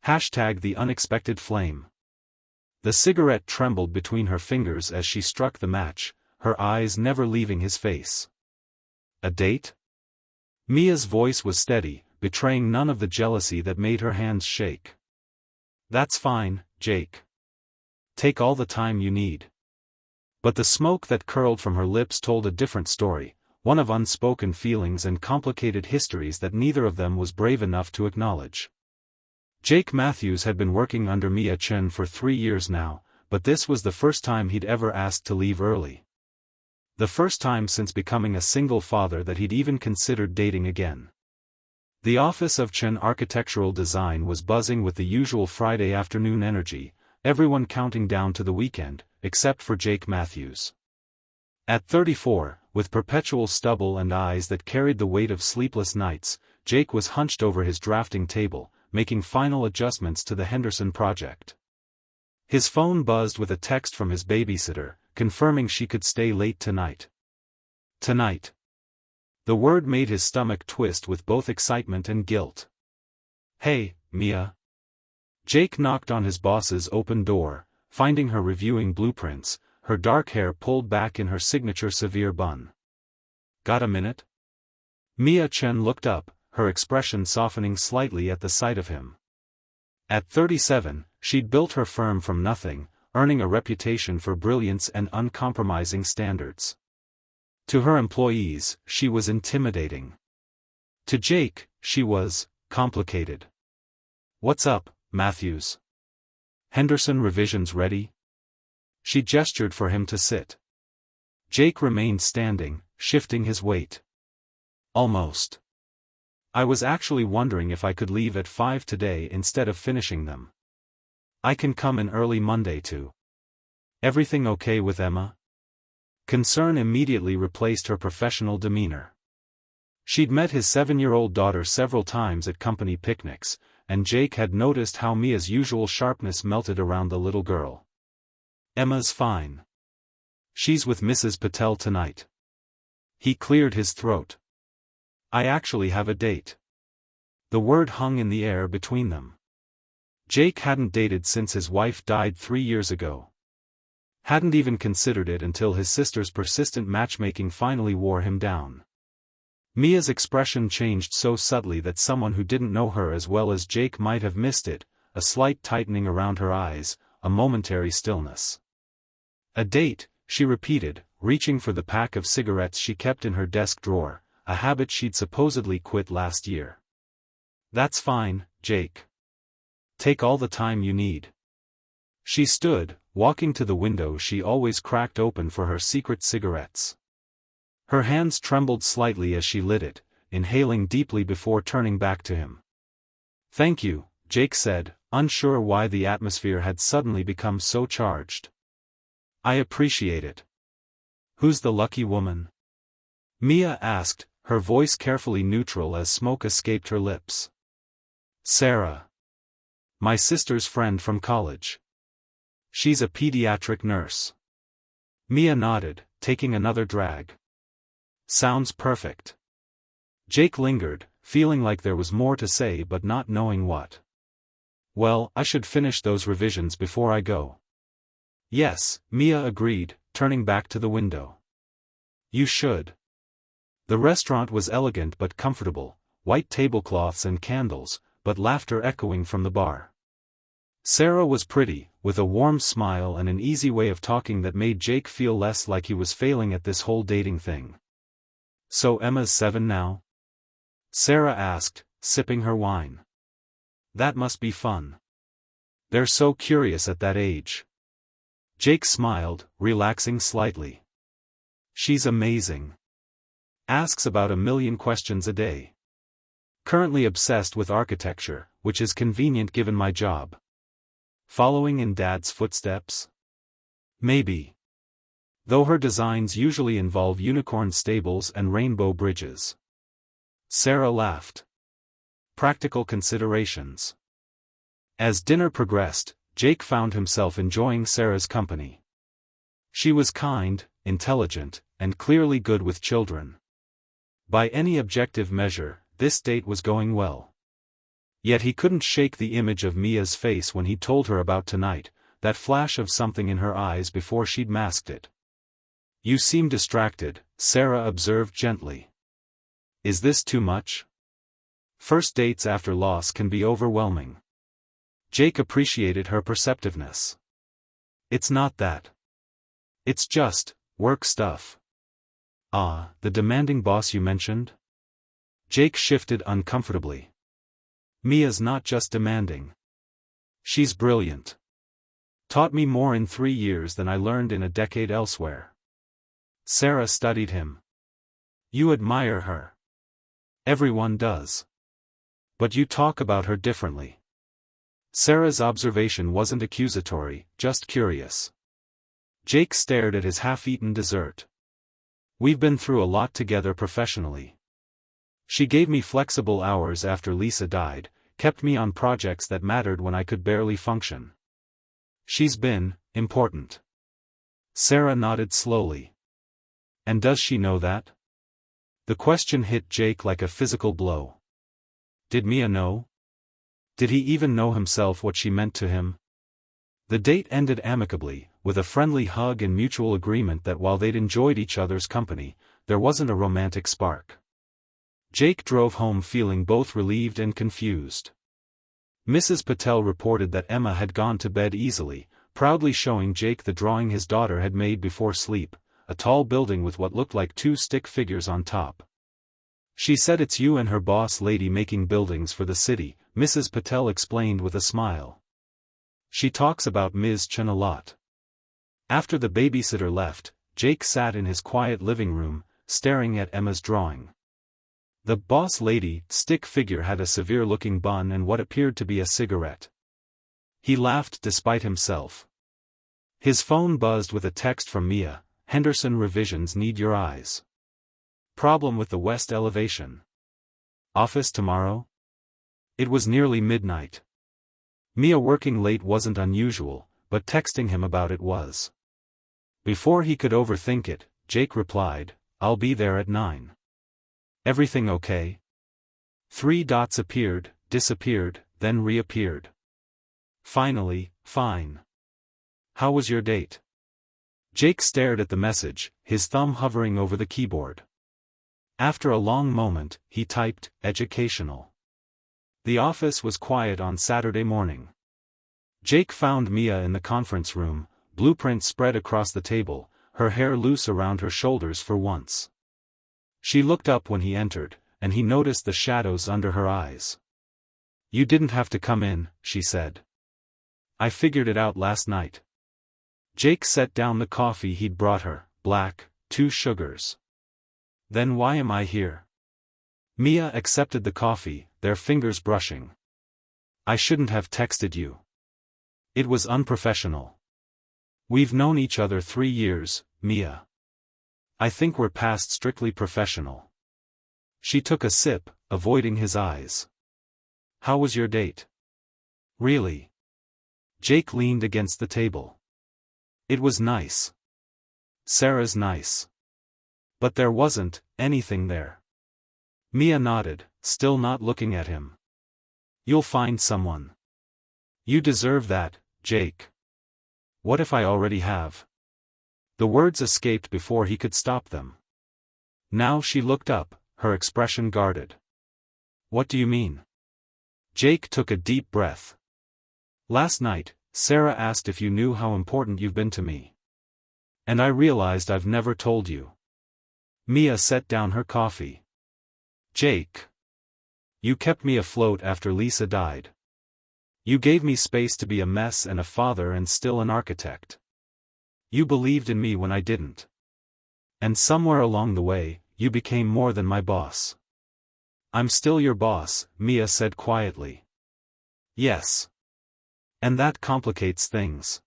The unexpected flame. The cigarette trembled between her fingers as she struck the match, her eyes never leaving his face. A date? Mia's voice was steady, betraying none of the jealousy that made her hands shake. That's fine, Jake. Take all the time you need. But the smoke that curled from her lips told a different story, one of unspoken feelings and complicated histories that neither of them was brave enough to acknowledge. Jake Matthews had been working under Mia Chen for 3 years now, but this was the first time he'd ever asked to leave early. The first time since becoming a single father that he'd even considered dating again. The office of Chen Architectural Design was buzzing with the usual Friday afternoon energy, everyone counting down to the weekend, except for Jake Matthews. At 34, with perpetual stubble and eyes that carried the weight of sleepless nights, Jake was hunched over his drafting table, making final adjustments to the Henderson project. His phone buzzed with a text from his babysitter, confirming she could stay late tonight. Tonight. The word made his stomach twist with both excitement and guilt. Hey, Mia. Jake knocked on his boss's open door, finding her reviewing blueprints, her dark hair pulled back in her signature severe bun. Got a minute? Mia Chen looked up, her expression softening slightly at the sight of him. At 37, she'd built her firm from nothing, earning a reputation for brilliance and uncompromising standards. To her employees, she was intimidating. To Jake, she was complicated. What's up, Matthews? Henderson revisions ready? She gestured for him to sit. Jake remained standing, shifting his weight. Almost. I was actually wondering if I could leave at 5 today instead of finishing them. I can come in early Monday too. Everything okay with Emma? Concern immediately replaced her professional demeanor. She'd met his 7-year-old daughter several times at company picnics, and Jake had noticed how Mia's usual sharpness melted around the little girl. Emma's fine. She's with Mrs. Patel tonight. He cleared his throat. I actually have a date. The word hung in the air between them. Jake hadn't dated since his wife died 3 years ago. Hadn't even considered it until his sister's persistent matchmaking finally wore him down. Mia's expression changed so subtly that someone who didn't know her as well as Jake might have missed it, a slight tightening around her eyes, a momentary stillness. A date, she repeated, reaching for the pack of cigarettes she kept in her desk drawer, a habit she'd supposedly quit last year. That's fine, Jake. Take all the time you need. She stood, walking to the window she always cracked open for her secret cigarettes. Her hands trembled slightly as she lit it, inhaling deeply before turning back to him. Thank you, Jake said, unsure why the atmosphere had suddenly become so charged. I appreciate it. Who's the lucky woman? Mia asked, her voice carefully neutral as smoke escaped her lips. Sarah. My sister's friend from college. She's a pediatric nurse. Mia nodded, taking another drag. Sounds perfect. Jake lingered, feeling like there was more to say but not knowing what. Well, I should finish those revisions before I go. Yes, Mia agreed, turning back to the window. You should. The restaurant was elegant but comfortable, white tablecloths and candles, but laughter echoing from the bar. Sarah was pretty, with a warm smile and an easy way of talking that made Jake feel less like he was failing at this whole dating thing. So Emma's 7 now? Sarah asked, sipping her wine. That must be fun. They're so curious at that age. Jake smiled, relaxing slightly. She's amazing. Asks about 1,000,000 questions a day. Currently obsessed with architecture, which is convenient given my job. Following in Dad's footsteps? Maybe. Though her designs usually involve unicorn stables and rainbow bridges. Sarah laughed. Practical considerations. As dinner progressed, Jake found himself enjoying Sarah's company. She was kind, intelligent, and clearly good with children. By any objective measure, this date was going well. Yet he couldn't shake the image of Mia's face when he told her about tonight, that flash of something in her eyes before she'd masked it. "You seem distracted," Sarah observed gently. "Is this too much? First dates after loss can be overwhelming." Jake appreciated her perceptiveness. "It's not that. It's just work stuff." "Ah, the demanding boss you mentioned?" Jake shifted uncomfortably. "Mia's not just demanding. She's brilliant. Taught me more in 3 years than I learned in a decade elsewhere." Sarah studied him. "You admire her. Everyone does. But you talk about her differently." Sarah's observation wasn't accusatory, just curious. Jake stared at his half-eaten dessert. "We've been through a lot together professionally. She gave me flexible hours after Lisa died, kept me on projects that mattered when I could barely function. She's been important." Sarah nodded slowly. "And does she know that?" The question hit Jake like a physical blow. Did Mia know? Did he even know himself what she meant to him? The date ended amicably, with a friendly hug and mutual agreement that while they'd enjoyed each other's company, there wasn't a romantic spark. Jake drove home feeling both relieved and confused. Mrs. Patel reported that Emma had gone to bed easily, proudly showing Jake the drawing his daughter had made before sleep, a tall building with what looked like 2 stick figures on top. "She said it's you and her boss lady making buildings for the city," Mrs. Patel explained with a smile. "She talks about Ms. Chen a lot." After the babysitter left, Jake sat in his quiet living room, staring at Emma's drawing. The boss lady stick figure had a severe-looking bun and what appeared to be a cigarette. He laughed despite himself. His phone buzzed with a text from Mia. "Henderson revisions need your eyes. Problem with the west elevation. Office tomorrow?" It was nearly midnight. Mia working late wasn't unusual, but texting him about it was. Before he could overthink it, Jake replied, "I'll be there at 9. Everything okay?" 3 dots appeared, disappeared, then reappeared. Finally, "Fine. How was your date?" Jake stared at the message, his thumb hovering over the keyboard. After a long moment, he typed, "Educational." The office was quiet on Saturday morning. Jake found Mia in the conference room, blueprints spread across the table, her hair loose around her shoulders for once. She looked up when he entered, and he noticed the shadows under her eyes. "You didn't have to come in," she said. "I figured it out last night." Jake set down the coffee he'd brought her, black, 2 sugars. "Then why am I here?" Mia accepted the coffee, their fingers brushing. "I shouldn't have texted you. It was unprofessional. We've known each other 3 years, Mia. I think we're past strictly professional." She took a sip, avoiding his eyes. "How was your date?" "Really?" Jake leaned against the table. "It was nice. Sarah's nice. But there wasn't anything there." Mia nodded, still not looking at him. "You'll find someone. You deserve that, Jake." "What if I already have?" The words escaped before he could stop them. Now she looked up, her expression guarded. "What do you mean?" Jake took a deep breath. "Last night, Sarah asked if you knew how important you've been to me. And I realized I've never told you." Mia set down her coffee. "Jake. You kept me afloat after Lisa died. You gave me space to be a mess and a father and still an architect. You believed in me when I didn't. And somewhere along the way, you became more than my boss." "I'm still your boss," Mia said quietly. "Yes. And that complicates things.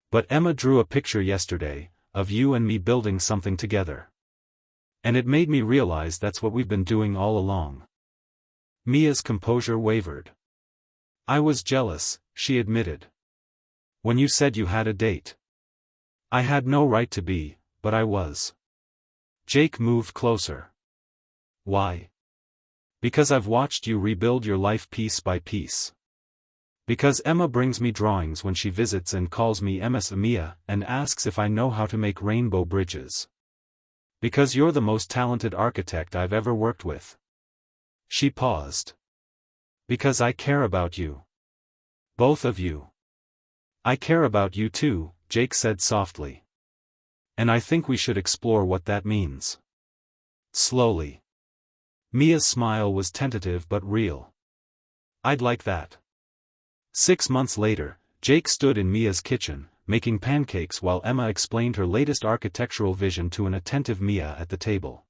But Emma drew a picture yesterday, of you and me building something together. And it made me realize that's what we've been doing all along." Mia's composure wavered. "I was jealous," she admitted. "When you said you had a date. I had no right to be, but I was." Jake moved closer. "Why?" Because I've watched you rebuild your life piece by piece. Because Emma brings me drawings when she visits and calls me MS Mia and asks if I know how to make rainbow bridges. Because you're the most talented architect I've ever worked with. She paused. Because I care about you. Both of you. I care about you too, Jake said softly. And I think we should explore what that means. Slowly. Mia's smile was tentative but real. I'd like that. 6 months later, Jake stood in Mia's kitchen, making pancakes while Emma explained her latest architectural vision to an attentive Mia at the table.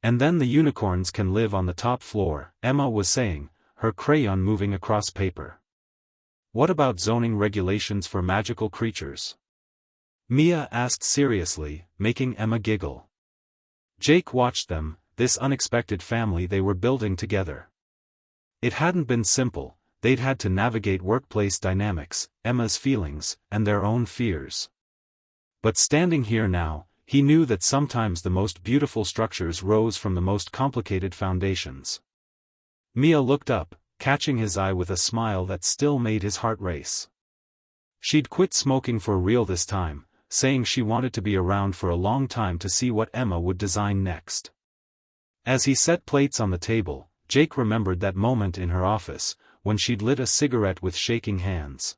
And then the unicorns can live on the top floor, Emma was saying, her crayon moving across paper. What about zoning regulations for magical creatures? Mia asked seriously, making Emma giggle. Jake watched them, this unexpected family they were building together. It hadn't been simple. They'd had to navigate workplace dynamics, Emma's feelings, and their own fears. But standing here now, he knew that sometimes the most beautiful structures rose from the most complicated foundations. Mia looked up, catching his eye with a smile that still made his heart race. She'd quit smoking for real this time, saying she wanted to be around for a long time to see what Emma would design next. As he set plates on the table, Jake remembered that moment in her office, when she'd lit a cigarette with shaking hands.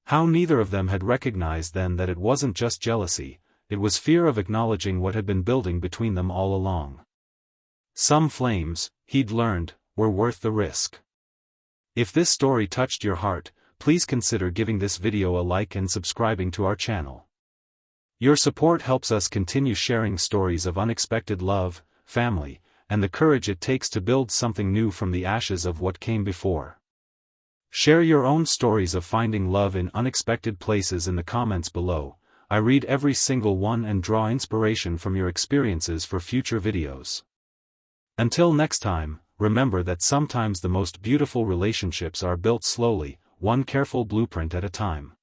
How neither of them had recognized then that it wasn't just jealousy, it was fear of acknowledging what had been building between them all along. Some flames, he'd learned, were worth the risk. If this story touched your heart, please consider giving this video a like and subscribing to our channel. Your support helps us continue sharing stories of unexpected love, family, and the courage it takes to build something new from the ashes of what came before. Share your own stories of finding love in unexpected places in the comments below. I read every single one and draw inspiration from your experiences for future videos. Until next time, remember that sometimes the most beautiful relationships are built slowly, one careful blueprint at a time.